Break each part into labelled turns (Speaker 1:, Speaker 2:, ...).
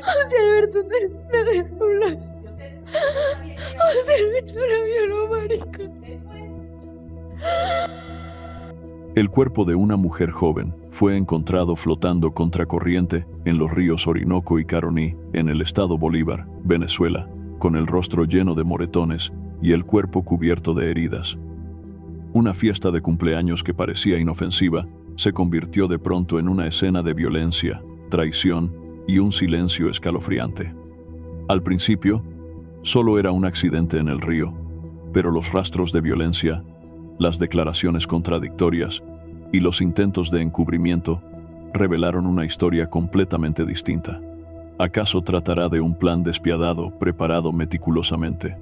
Speaker 1: José Alberto termina de hablar. José Alberto la violó, marica.
Speaker 2: El cuerpo de una mujer joven fue encontrado flotando contracorriente en los ríos Orinoco y Caroní, en el estado Bolívar, Venezuela, con el rostro lleno de moretones y el cuerpo cubierto de heridas. Una fiesta de cumpleaños que parecía inofensiva se convirtió de pronto en una escena de violencia, traición y un silencio escalofriante. Al principio, solo era un accidente en el río, pero los rastros de violencia, las declaraciones contradictorias y los intentos de encubrimiento revelaron una historia completamente distinta. ¿Acaso tratará de un plan despiadado preparado meticulosamente?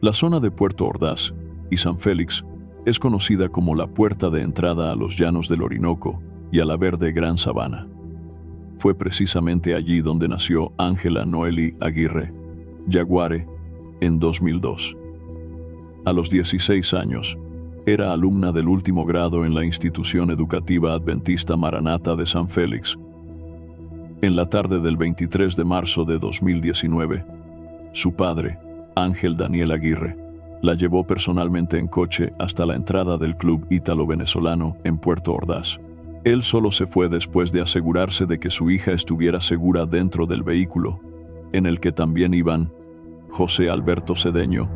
Speaker 2: La zona de Puerto Ordaz y San Félix es conocida como la puerta de entrada a los llanos del Orinoco y a la verde Gran Sabana. Fue precisamente allí donde nació Ángela Noely Aguirre Yaguare en 2002. A los 16 años, era alumna del último grado en la institución educativa adventista Maranata de San Félix. En la tarde del 23 de marzo de 2019, su padre, Ángel Daniel Aguirre, la llevó personalmente en coche hasta la entrada del club ítalo-venezolano en Puerto Ordaz. Él solo se fue después de asegurarse de que su hija estuviera segura dentro del vehículo, en el que también iban José Alberto Cedeño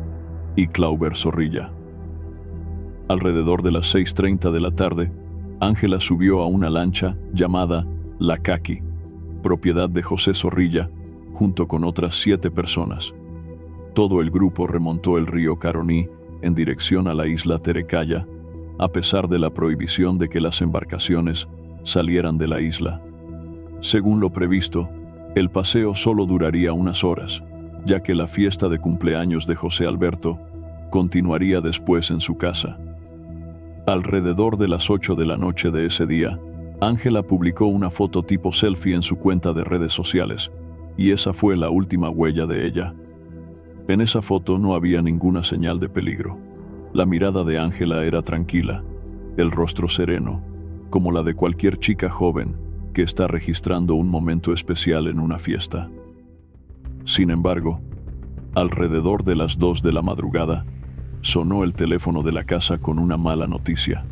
Speaker 2: y Clauber Zorrilla. Alrededor de las 6:30 de la tarde, Ángela subió a una lancha llamada La Caqui, propiedad de José Zorrilla, junto con otras 7 personas. Todo el grupo remontó el río Caroní en dirección a la isla Terecaya, a pesar de la prohibición de que las embarcaciones salieran de la isla. Según lo previsto, el paseo solo duraría unas horas, ya que la fiesta de cumpleaños de José Alberto continuaría después en su casa. Alrededor de las 8 de la noche de ese día, Ángela publicó una foto tipo selfie en su cuenta de redes sociales, y esa fue la última huella de ella. En esa foto no había ninguna señal de peligro. La mirada de Ángela era tranquila, el rostro sereno, como la de cualquier chica joven que está registrando un momento especial en una fiesta. Sin embargo, alrededor de las 2 de la madrugada, sonó el teléfono de la casa con una mala noticia.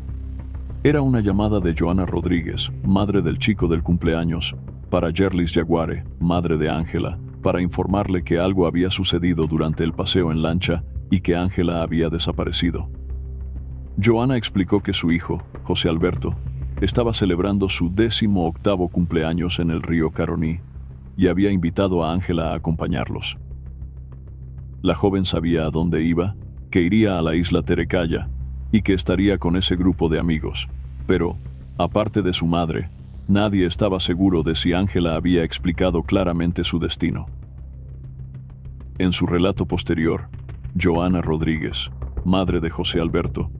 Speaker 2: Era una llamada de Joana Rodríguez, madre del chico del cumpleaños, para Yerlis Yaguare, madre de Ángela, para informarle que algo había sucedido durante el paseo en lancha y que Ángela había desaparecido. Joana explicó que su hijo, José Alberto, estaba celebrando su 18º cumpleaños en el río Caroní y había invitado a Ángela a acompañarlos. La joven sabía a dónde iba, que iría a la isla Terecaya y que estaría con ese grupo de amigos, pero, aparte de su madre, nadie estaba seguro de si Ángela había explicado claramente su destino. En su relato posterior, Joana Rodríguez, madre de José Alberto,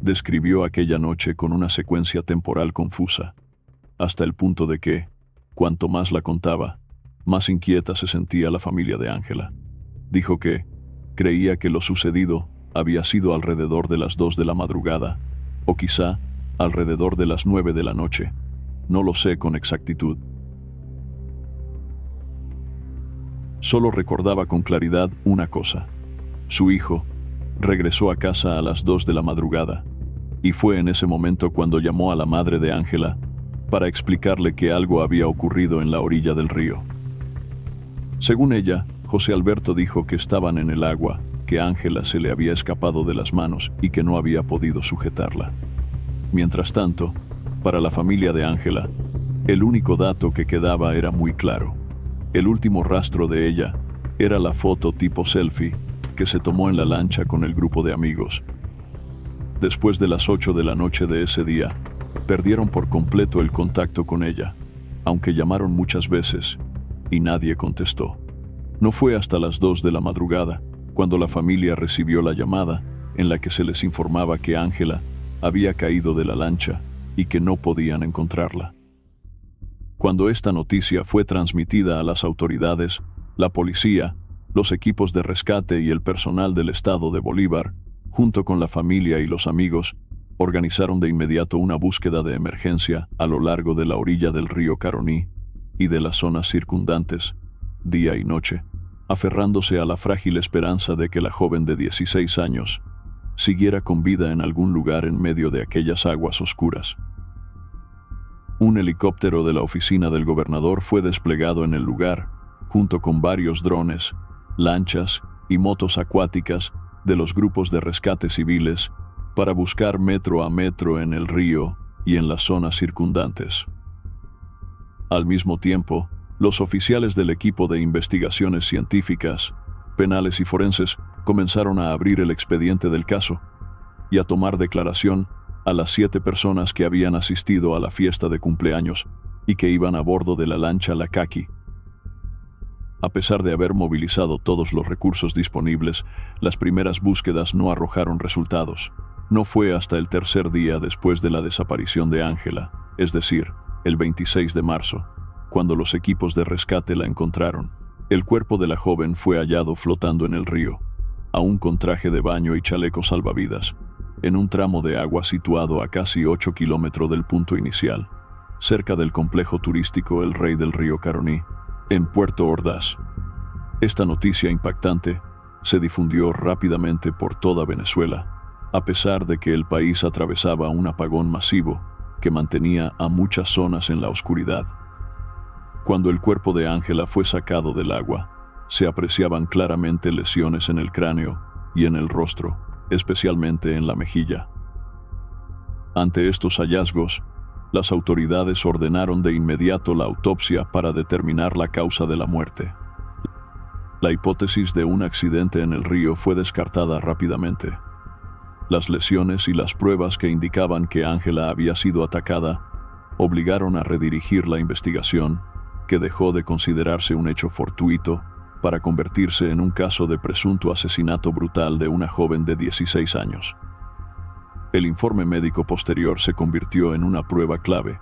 Speaker 2: describió aquella noche con una secuencia temporal confusa, hasta el punto de que, cuanto más la contaba, más inquieta se sentía la familia de Ángela. Dijo que creía que lo sucedido había sido alrededor de las 2 de la madrugada, o quizá alrededor de las 9 de la noche. No lo sé con exactitud. Solo recordaba con claridad una cosa. Su hijo regresó a casa a las 2 de la madrugada, y fue en ese momento cuando llamó a la madre de Ángela para explicarle que algo había ocurrido en la orilla del río. Según ella, José Alberto dijo que estaban en el agua, que Ángela se le había escapado de las manos y que no había podido sujetarla. Mientras tanto, para la familia de Ángela, el único dato que quedaba era muy claro. El último rastro de ella era la foto tipo selfie que se tomó en la lancha con el grupo de amigos. Después de las 8 de la noche de ese día, perdieron por completo el contacto con ella, aunque llamaron muchas veces y nadie contestó. No fue hasta las 2 de la madrugada cuando la familia recibió la llamada en la que se les informaba que Ángela había caído de la lancha y que no podían encontrarla. Cuando esta noticia fue transmitida a las autoridades, la policía, los equipos de rescate y el personal del estado de Bolívar junto con la familia y los amigos, organizaron de inmediato una búsqueda de emergencia a lo largo de la orilla del río Caroní y de las zonas circundantes, día y noche, aferrándose a la frágil esperanza de que la joven de 16 años siguiera con vida en algún lugar en medio de aquellas aguas oscuras. Un helicóptero de la oficina del gobernador fue desplegado en el lugar, junto con varios drones, lanchas y motos acuáticas de los grupos de rescate civiles para buscar metro a metro en el río y en las zonas circundantes. Al mismo tiempo, los oficiales del equipo de investigaciones científicas, penales y forenses comenzaron a abrir el expediente del caso y a tomar declaración a las 7 personas que habían asistido a la fiesta de cumpleaños y que iban a bordo de la lancha Lakaki. A pesar de haber movilizado todos los recursos disponibles, las primeras búsquedas no arrojaron resultados. No fue hasta el tercer día después de la desaparición de Ángela, es decir, el 26 de marzo, cuando los equipos de rescate la encontraron. El cuerpo de la joven fue hallado flotando en el río, aún con traje de baño y chaleco salvavidas, en un tramo de agua situado a casi 8 kilómetros del punto inicial, cerca del complejo turístico El Rey del Río Caroní, en Puerto Ordaz. Esta noticia impactante se difundió rápidamente por toda Venezuela, a pesar de que el país atravesaba un apagón masivo que mantenía a muchas zonas en la oscuridad. Cuando el cuerpo de Ángela fue sacado del agua, se apreciaban claramente lesiones en el cráneo y en el rostro, especialmente en la mejilla. Ante estos hallazgos, las autoridades ordenaron de inmediato la autopsia para determinar la causa de la muerte. La hipótesis de un accidente en el río fue descartada rápidamente. Las lesiones y las pruebas que indicaban que Ángela había sido atacada obligaron a redirigir la investigación, que dejó de considerarse un hecho fortuito para convertirse en un caso de presunto asesinato brutal de una joven de 16 años. El informe médico posterior se convirtió en una prueba clave,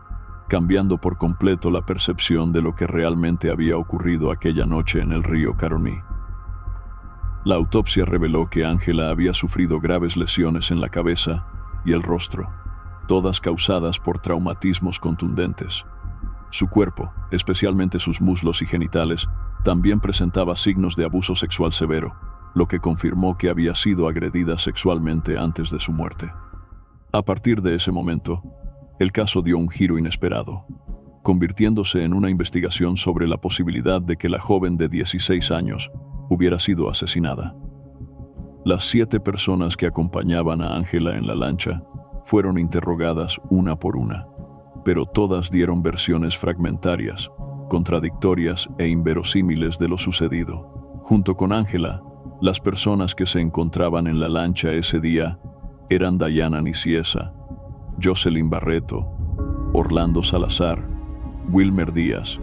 Speaker 2: cambiando por completo la percepción de lo que realmente había ocurrido aquella noche en el río Caroní. La autopsia reveló que Ángela había sufrido graves lesiones en la cabeza y el rostro, todas causadas por traumatismos contundentes. Su cuerpo, especialmente sus muslos y genitales, también presentaba signos de abuso sexual severo, lo que confirmó que había sido agredida sexualmente antes de su muerte. A partir de ese momento, el caso dio un giro inesperado, convirtiéndose en una investigación sobre la posibilidad de que la joven de 16 años hubiera sido asesinada. Las 7 personas que acompañaban a Ángela en la lancha fueron interrogadas una por una, pero todas dieron versiones fragmentarias, contradictorias e inverosímiles de lo sucedido. Junto con Ángela, las personas que se encontraban en la lancha ese día eran Dayana Nicieza, Jocelyn Barreto, Orlando Salazar, Wilmer Díaz,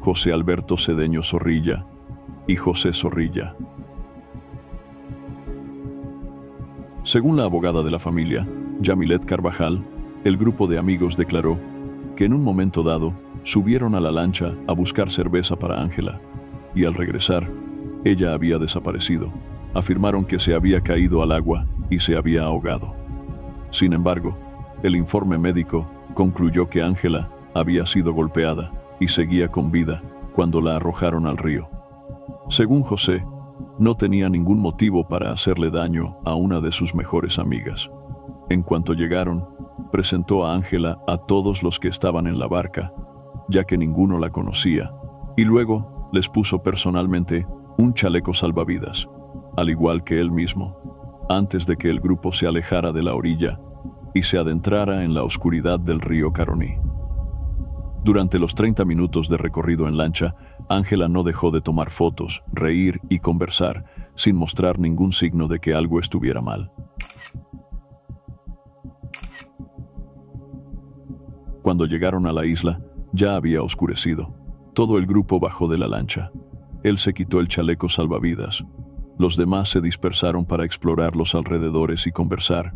Speaker 2: José Alberto Cedeño Zorrilla y José Zorrilla. Según la abogada de la familia, Yamilet Carvajal, el grupo de amigos declaró que en un momento dado subieron a la lancha a buscar cerveza para Ángela y al regresar, ella había desaparecido. Afirmaron que se había caído al agua y se había ahogado. Sin embargo, el informe médico concluyó que Ángela había sido golpeada y seguía con vida cuando la arrojaron al río. Según José, no tenía ningún motivo para hacerle daño a una de sus mejores amigas. En cuanto llegaron, presentó a Ángela a todos los que estaban en la barca, ya que ninguno la conocía, y luego les puso personalmente un chaleco salvavidas, al igual que él mismo, antes de que el grupo se alejara de la orilla y se adentrara en la oscuridad del río Caroní. Durante los 30 minutos de recorrido en lancha, Ángela no dejó de tomar fotos, reír y conversar, sin mostrar ningún signo de que algo estuviera mal. Cuando llegaron a la isla, ya había oscurecido. Todo el grupo bajó de la lancha. Él se quitó el chaleco salvavidas. Los demás se dispersaron para explorar los alrededores y conversar,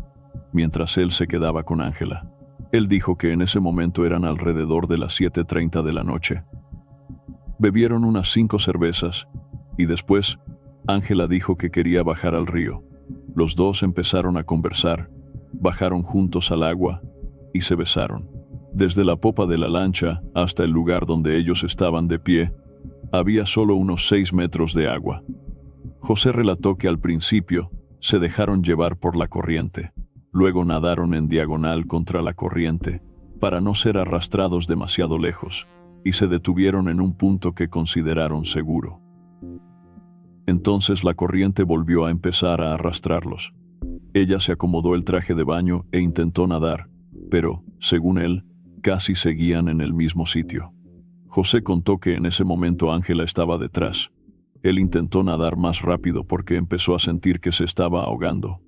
Speaker 2: mientras él se quedaba con Ángela. Él dijo que en ese momento eran alrededor de las 7:30 de la noche. Bebieron unas 5 cervezas y después Ángela dijo que quería bajar al río, Los dos empezaron a conversar, bajaron juntos al agua y se besaron. Desde la popa de la lancha hasta el lugar donde ellos estaban de pie, había solo unos 6 metros de agua. José relató que al principio se dejaron llevar por la corriente, luego nadaron en diagonal contra la corriente para no ser arrastrados demasiado lejos y se detuvieron en un punto que consideraron seguro. Entonces la corriente volvió a empezar a arrastrarlos. Ella se acomodó el traje de baño e intentó nadar, pero, según él, casi seguían en el mismo sitio. José contó que en ese momento Ángela estaba detrás. Él intentó nadar más rápido porque empezó a sentir que se estaba ahogando,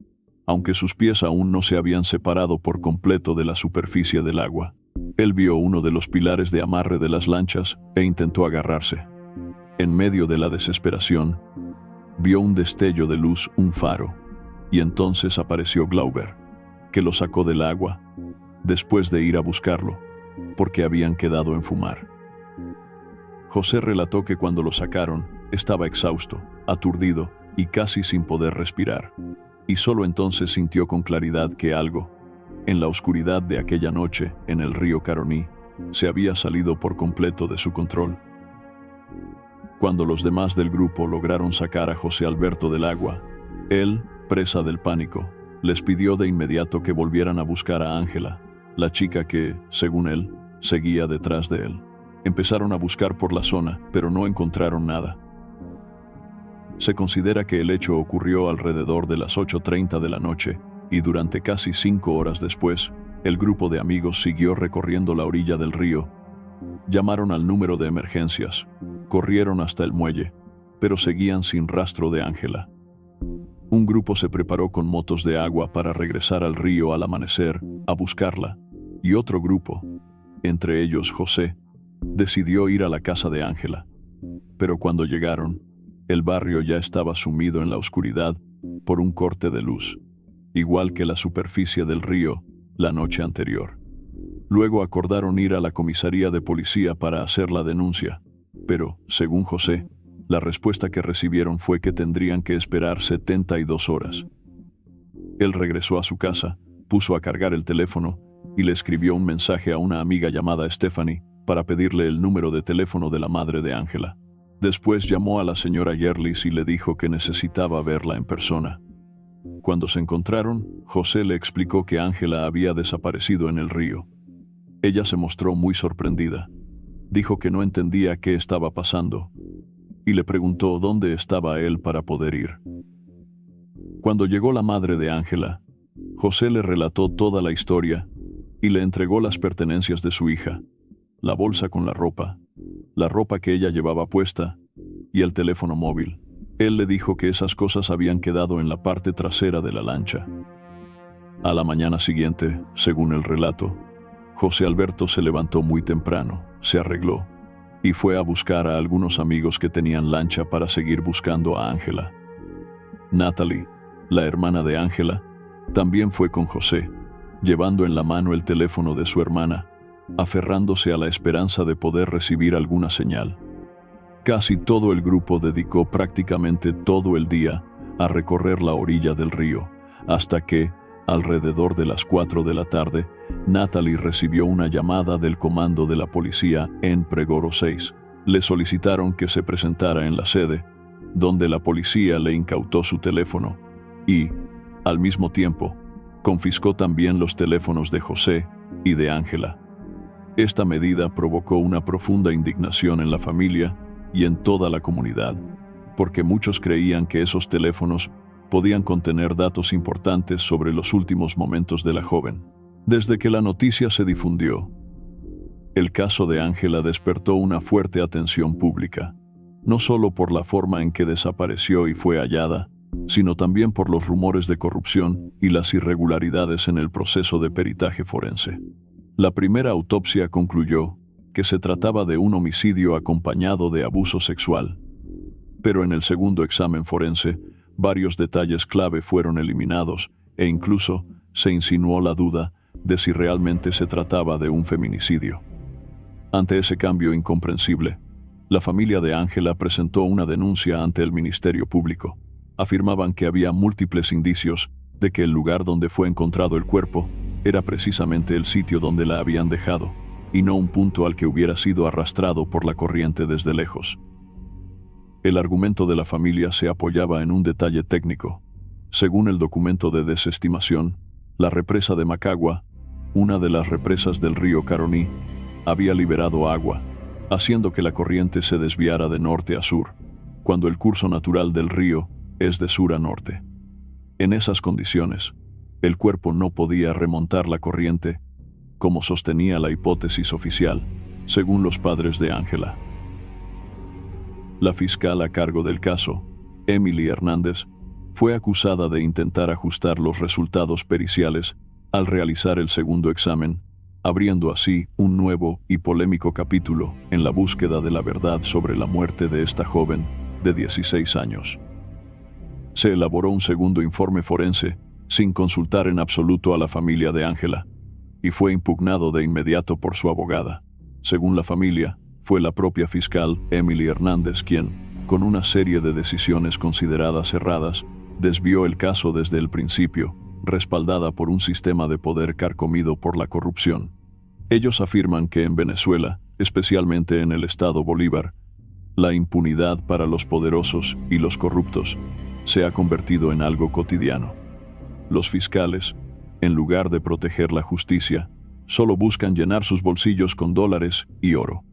Speaker 2: aunque sus pies aún no se habían separado por completo de la superficie del agua. Él vio uno de los pilares de amarre de las lanchas e intentó agarrarse. En medio de la desesperación, vio un destello de luz, un faro, y entonces apareció Glauber, que lo sacó del agua, después de ir a buscarlo, porque habían quedado en fumar. José relató que cuando lo sacaron, estaba exhausto, aturdido y casi sin poder respirar, y solo entonces sintió con claridad que algo, en la oscuridad de aquella noche en el río Caroní, se había salido por completo de su control. Cuando los demás del grupo lograron sacar a José Alberto del agua, él, presa del pánico, les pidió de inmediato que volvieran a buscar a Ángela, la chica que, según él, seguía detrás de él. Empezaron a buscar por la zona, pero no encontraron nada. Se considera que el hecho ocurrió alrededor de las 8:30 de la noche, y durante casi 5 horas después, el grupo de amigos siguió recorriendo la orilla del río. Llamaron al número de emergencias, corrieron hasta el muelle, pero seguían sin rastro de Ángela. Un grupo se preparó con motos de agua para regresar al río al amanecer a buscarla, y otro grupo, entre ellos José, decidió ir a la casa de Ángela. Pero cuando llegaron, el barrio ya estaba sumido en la oscuridad por un corte de luz, igual que la superficie del río la noche anterior. Luego acordaron ir a la comisaría de policía para hacer la denuncia, pero, según José, la respuesta que recibieron fue que tendrían que esperar 72 horas. Él regresó a su casa, puso a cargar el teléfono y le escribió un mensaje a una amiga llamada Stephanie para pedirle el número de teléfono de la madre de Ángela. Después llamó a la señora Yerlis y le dijo que necesitaba verla en persona. Cuando se encontraron, José le explicó que Ángela había desaparecido en el río. Ella se mostró muy sorprendida. Dijo que no entendía qué estaba pasando y le preguntó dónde estaba él para poder ir. Cuando llegó la madre de Ángela, José le relató toda la historia y le entregó las pertenencias de su hija, la bolsa con la ropa que ella llevaba puesta y el teléfono móvil. Él le dijo que esas cosas habían quedado en la parte trasera de la lancha. A la mañana siguiente, según el relato, José Alberto se levantó muy temprano, se arregló y fue a buscar a algunos amigos que tenían lancha para seguir buscando a Ángela. Natalie, la hermana de Ángela, también fue con José, llevando en la mano el teléfono de su hermana, aferrándose a la esperanza de poder recibir alguna señal. Casi todo el grupo dedicó prácticamente todo el día a recorrer la orilla del río, hasta que, alrededor de las 4 de la tarde, Natalie recibió una llamada del comando de la policía en Pregoro 6. Le solicitaron que se presentara en la sede, donde la policía le incautó su teléfono y, al mismo tiempo, confiscó también los teléfonos de José y de Ángela. Esta medida provocó una profunda indignación en la familia y en toda la comunidad, porque muchos creían que esos teléfonos podían contener datos importantes sobre los últimos momentos de la joven. Desde que la noticia se difundió, el caso de Ángela despertó una fuerte atención pública, no solo por la forma en que desapareció y fue hallada, sino también por los rumores de corrupción y las irregularidades en el proceso de peritaje forense. La primera autopsia concluyó que se trataba de un homicidio acompañado de abuso sexual, pero en el segundo examen forense, varios detalles clave fueron eliminados e incluso se insinuó la duda de si realmente se trataba de un feminicidio. Ante ese cambio incomprensible, la familia de Ángela presentó una denuncia ante el Ministerio Público. afirmaban que había múltiples indicios de que el lugar donde fue encontrado el cuerpo era precisamente el sitio donde la habían dejado, y no un punto al que hubiera sido arrastrado por la corriente desde lejos. El argumento de la familia se apoyaba en un detalle técnico. Según el documento de desestimación, la represa de Macagua, una de las represas del río Caroní, había liberado agua, haciendo que la corriente se desviara de norte a sur, cuando el curso natural del río es de sur a norte. En esas condiciones, el cuerpo no podía remontar la corriente, como sostenía la hipótesis oficial, según los padres de Ángela. La fiscal a cargo del caso, Emily Hernández, fue acusada de intentar ajustar los resultados periciales al realizar el segundo examen, abriendo así un nuevo y polémico capítulo en la búsqueda de la verdad sobre la muerte de esta joven de 16 años. Se elaboró un segundo informe forense sin consultar en absoluto a la familia de Ángela, y fue impugnado de inmediato por su abogada. Según la familia, fue la propia fiscal Emily Hernández quien, con una serie de decisiones consideradas erradas, desvió el caso desde el principio, respaldada por un sistema de poder carcomido por la corrupción. Ellos afirman que en Venezuela, especialmente en el estado Bolívar, la impunidad para los poderosos y los corruptos se ha convertido en algo cotidiano. Los fiscales, en lugar de proteger la justicia, solo buscan llenar sus bolsillos con dólares y oro.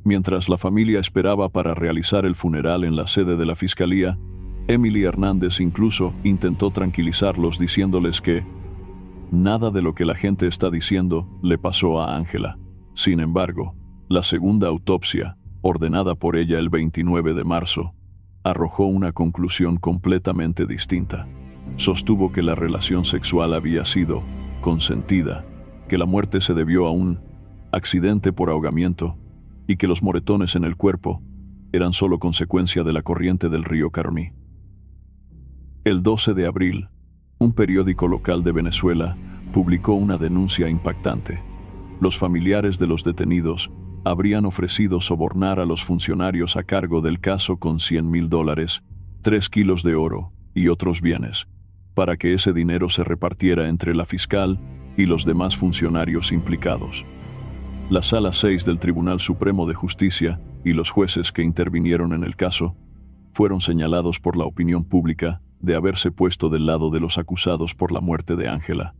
Speaker 2: Mientras la familia esperaba para realizar el funeral en la sede de la fiscalía, Emily Hernández incluso intentó tranquilizarlos diciéndoles que nada de lo que la gente está diciendo le pasó a Ángela. Sin embargo, la segunda autopsia, ordenada por ella el 29 de marzo, arrojó una conclusión completamente distinta. Sostuvo que la relación sexual había sido consentida, que la muerte se debió a un accidente por ahogamiento y que los moretones en el cuerpo eran solo consecuencia de la corriente del río Caroní. El 12 de abril, un periódico local de Venezuela publicó una denuncia impactante. Los familiares de los detenidos habrían ofrecido sobornar a los funcionarios a cargo del caso con $100,000, 3 kilos de oro y otros bienes, para que ese dinero se repartiera entre la fiscal y los demás funcionarios implicados. La Sala 6 del Tribunal Supremo de Justicia y los jueces que intervinieron en el caso fueron señalados por la opinión pública de haberse puesto del lado de los acusados por la muerte de Ángela.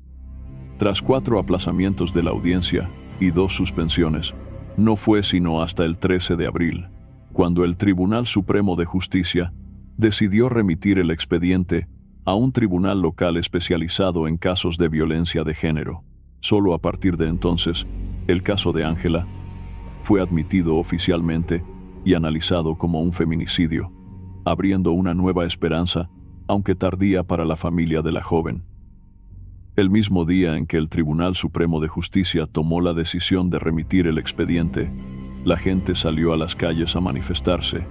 Speaker 2: Tras 4 aplazamientos de la audiencia y 2 suspensiones, no fue sino hasta el 13 de abril, cuando el Tribunal Supremo de Justicia decidió remitir el expediente a un tribunal local especializado en casos de violencia de género. Solo a partir de entonces, el caso de Ángela fue admitido oficialmente y analizado como un feminicidio, abriendo una nueva esperanza, aunque tardía para la familia de la joven. El mismo día en que el Tribunal Supremo de Justicia tomó la decisión de remitir el expediente, la gente salió a las calles a manifestarse,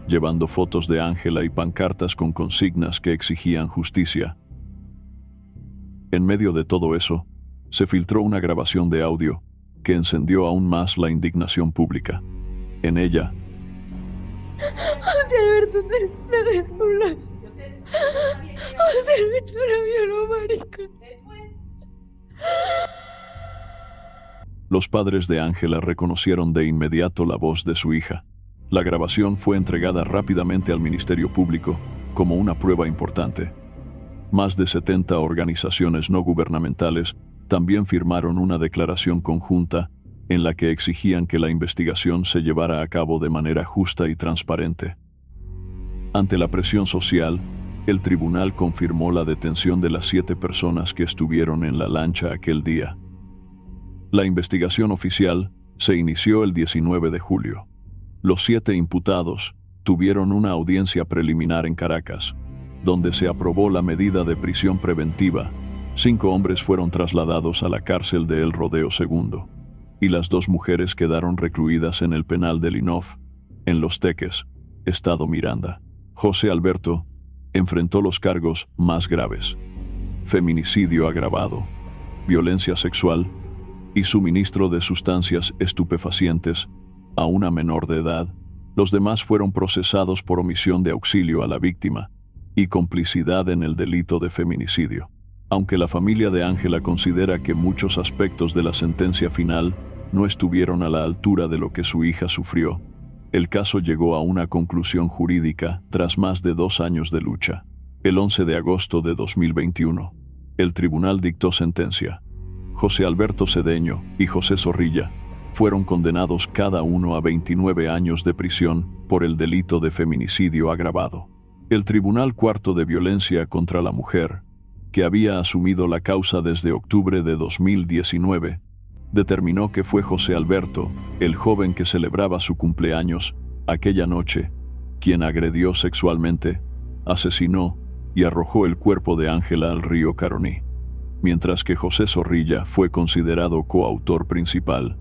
Speaker 2: llevando fotos de Ángela y pancartas con consignas que exigían justicia. En medio de todo eso, se filtró una grabación de audio que encendió aún más la indignación pública. En ella,
Speaker 1: Alberto me dejó hablar. Alberto la violó, marica.
Speaker 2: los padres de Ángela reconocieron de inmediato la voz de su hija. La grabación fue entregada rápidamente al Ministerio Público como una prueba importante. Más de 70 organizaciones no gubernamentales también firmaron una declaración conjunta en la que exigían que la investigación se llevara a cabo de manera justa y transparente. Ante la presión social, el tribunal confirmó la detención de las 7 personas que estuvieron en la lancha aquel día. La investigación oficial se inició el 19 de julio. Los 7 imputados tuvieron una audiencia preliminar en Caracas, donde se aprobó la medida de prisión preventiva. 5 hombres fueron trasladados a la cárcel de El Rodeo II, y las 2 mujeres quedaron recluidas en el penal de Linoff, en Los Teques, Estado Miranda. José Alberto enfrentó los cargos más graves: feminicidio agravado, violencia sexual y suministro de sustancias estupefacientes a una menor de edad. Los demás fueron procesados por omisión de auxilio a la víctima y complicidad en el delito de feminicidio. Aunque la familia de Ángela considera que muchos aspectos de la sentencia final no estuvieron a la altura de lo que su hija sufrió, el caso llegó a una conclusión jurídica tras más de 2 años de lucha. El 11 de agosto de 2021, el tribunal dictó sentencia. José Alberto Cedeño y José Zorrilla fueron condenados cada uno a 29 años de prisión por el delito de feminicidio agravado. El Tribunal Cuarto de Violencia contra la Mujer, que había asumido la causa desde octubre de 2019, determinó que fue José Alberto, el joven que celebraba su cumpleaños aquella noche, quien agredió sexualmente, asesinó y arrojó el cuerpo de Ángela al río Caroní, mientras que José Zorrilla fue considerado coautor principal,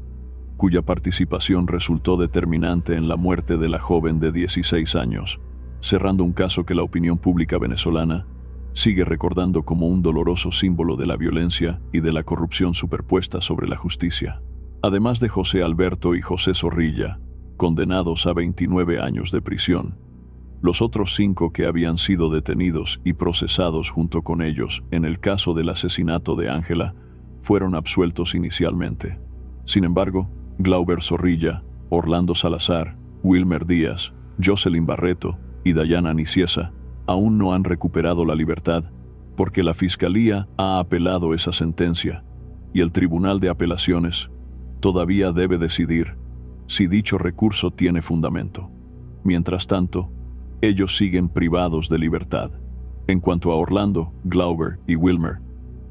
Speaker 2: cuya participación resultó determinante en la muerte de la joven de 16 años, cerrando un caso que la opinión pública venezolana sigue recordando como un doloroso símbolo de la violencia y de la corrupción superpuesta sobre la justicia. Además de José Alberto y José Zorrilla, condenados a 29 años de prisión, los otros 5 que habían sido detenidos y procesados junto con ellos en el caso del asesinato de Ángela fueron absueltos inicialmente. Sin embargo, Glauber Zorrilla, Orlando Salazar, Wilmer Díaz, Jocelyn Barreto y Dayana Niciesa aún no han recuperado la libertad porque la Fiscalía ha apelado esa sentencia y el Tribunal de Apelaciones todavía debe decidir si dicho recurso tiene fundamento. Mientras tanto, ellos siguen privados de libertad. En cuanto a Orlando, Glauber y Wilmer,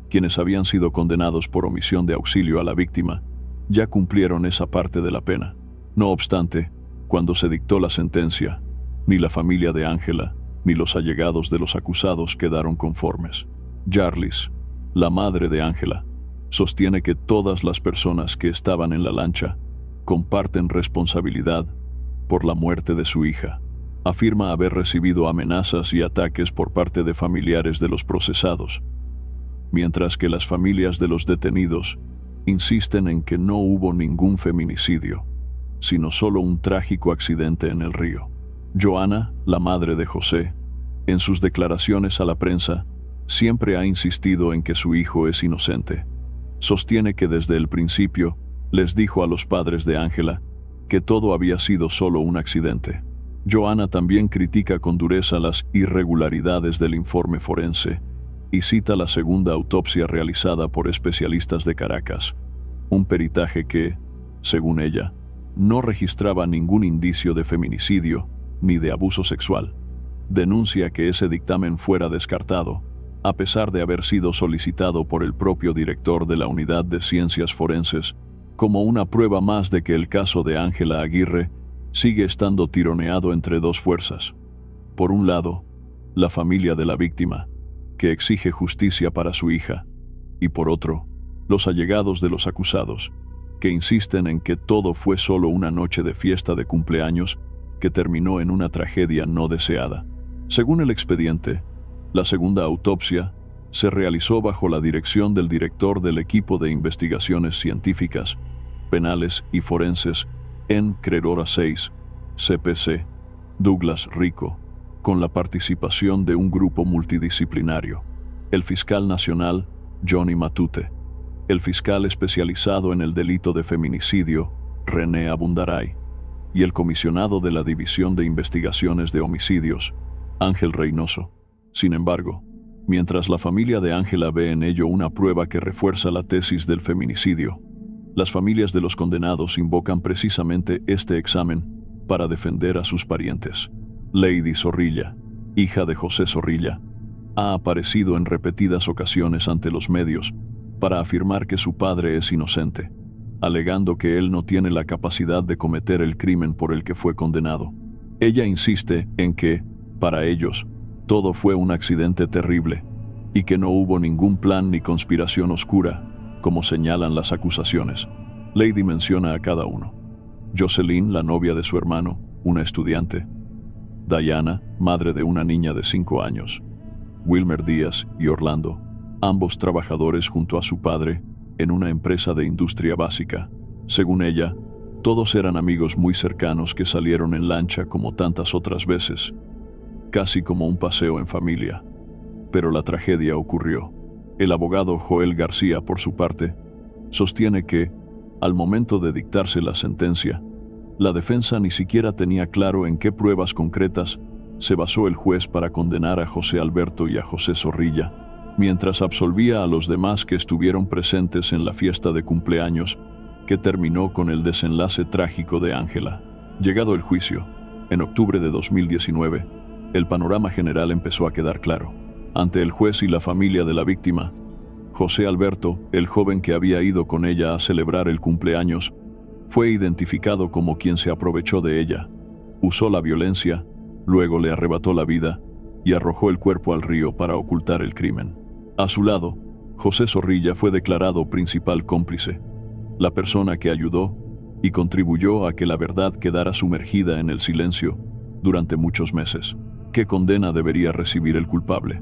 Speaker 2: quienes habían sido condenados por omisión de auxilio a la víctima, ya cumplieron esa parte de la pena. No obstante, cuando se dictó la sentencia, ni la familia de Ángela ni los allegados de los acusados quedaron conformes. Yarlis, la madre de Ángela, sostiene que todas las personas que estaban en la lancha comparten responsabilidad por la muerte de su hija. Afirma haber recibido amenazas y ataques por parte de familiares de los procesados, mientras que las familias de los detenidos insisten en que no hubo ningún feminicidio, sino solo un trágico accidente en el río. Joana, la madre de José, en sus declaraciones a la prensa, siempre ha insistido en que su hijo es inocente. Sostiene que desde el principio les dijo a los padres de Ángela que todo había sido solo un accidente. Joana también critica con dureza las irregularidades del informe forense y cita la segunda autopsia realizada por especialistas de Caracas, un peritaje que, según ella, no registraba ningún indicio de feminicidio ni de abuso sexual. Denuncia que ese dictamen fuera descartado, a pesar de haber sido solicitado por el propio director de la Unidad de Ciencias Forenses, como una prueba más de que el caso de Ángela Aguirre sigue estando tironeado entre dos fuerzas. Por un lado, la familia de la víctima, que exige justicia para su hija, y por otro, los allegados de los acusados, que insisten en que todo fue solo una noche de fiesta de cumpleaños que terminó en una tragedia no deseada. Según el expediente, la segunda autopsia se realizó bajo la dirección del director del equipo de investigaciones científicas, penales y forenses en Crerora 6, CPC, Douglas Rico, con la participación de un grupo multidisciplinario, el fiscal nacional Johnny Matute, el fiscal especializado en el delito de feminicidio René Abundaray y el comisionado de la División de Investigaciones de Homicidios Ángel Reynoso. Sin embargo, mientras la familia de Ángela ve en ello una prueba que refuerza la tesis del feminicidio, las familias de los condenados invocan precisamente este examen para defender a sus parientes. Lady Zorrilla, hija de José Zorrilla, ha aparecido en repetidas ocasiones ante los medios para afirmar que su padre es inocente, alegando que él no tiene la capacidad de cometer el crimen por el que fue condenado. Ella insiste en que, para ellos, todo fue un accidente terrible y que no hubo ningún plan ni conspiración oscura, como señalan las acusaciones. Lady menciona a cada uno. Jocelyn, la novia de su hermano, una estudiante. Dayana, madre de una niña de 5 años. Wilmer Díaz y Orlando, ambos trabajadores junto a su padre en una empresa de industria básica. Según ella, todos eran amigos muy cercanos que salieron en lancha como tantas otras veces. casi como un paseo en familia. Pero la tragedia ocurrió. El abogado Joel García, por su parte, sostiene que, al momento de dictarse la sentencia, la defensa ni siquiera tenía claro en qué pruebas concretas se basó el juez para condenar a José Alberto y a José Zorrilla, mientras absolvía a los demás que estuvieron presentes en la fiesta de cumpleaños que terminó con el desenlace trágico de Ángela. Llegado el juicio, en octubre de 2019, el panorama general empezó a quedar claro. Ante el juez y la familia de la víctima, José Alberto, el joven que había ido con ella a celebrar el cumpleaños, fue identificado como quien se aprovechó de ella, usó la violencia, luego le arrebató la vida y arrojó el cuerpo al río para ocultar el crimen. A su lado, José Zorrilla fue declarado principal cómplice, la persona que ayudó y contribuyó a que la verdad quedara sumergida en el silencio durante muchos meses. ¿Qué condena debería recibir el culpable?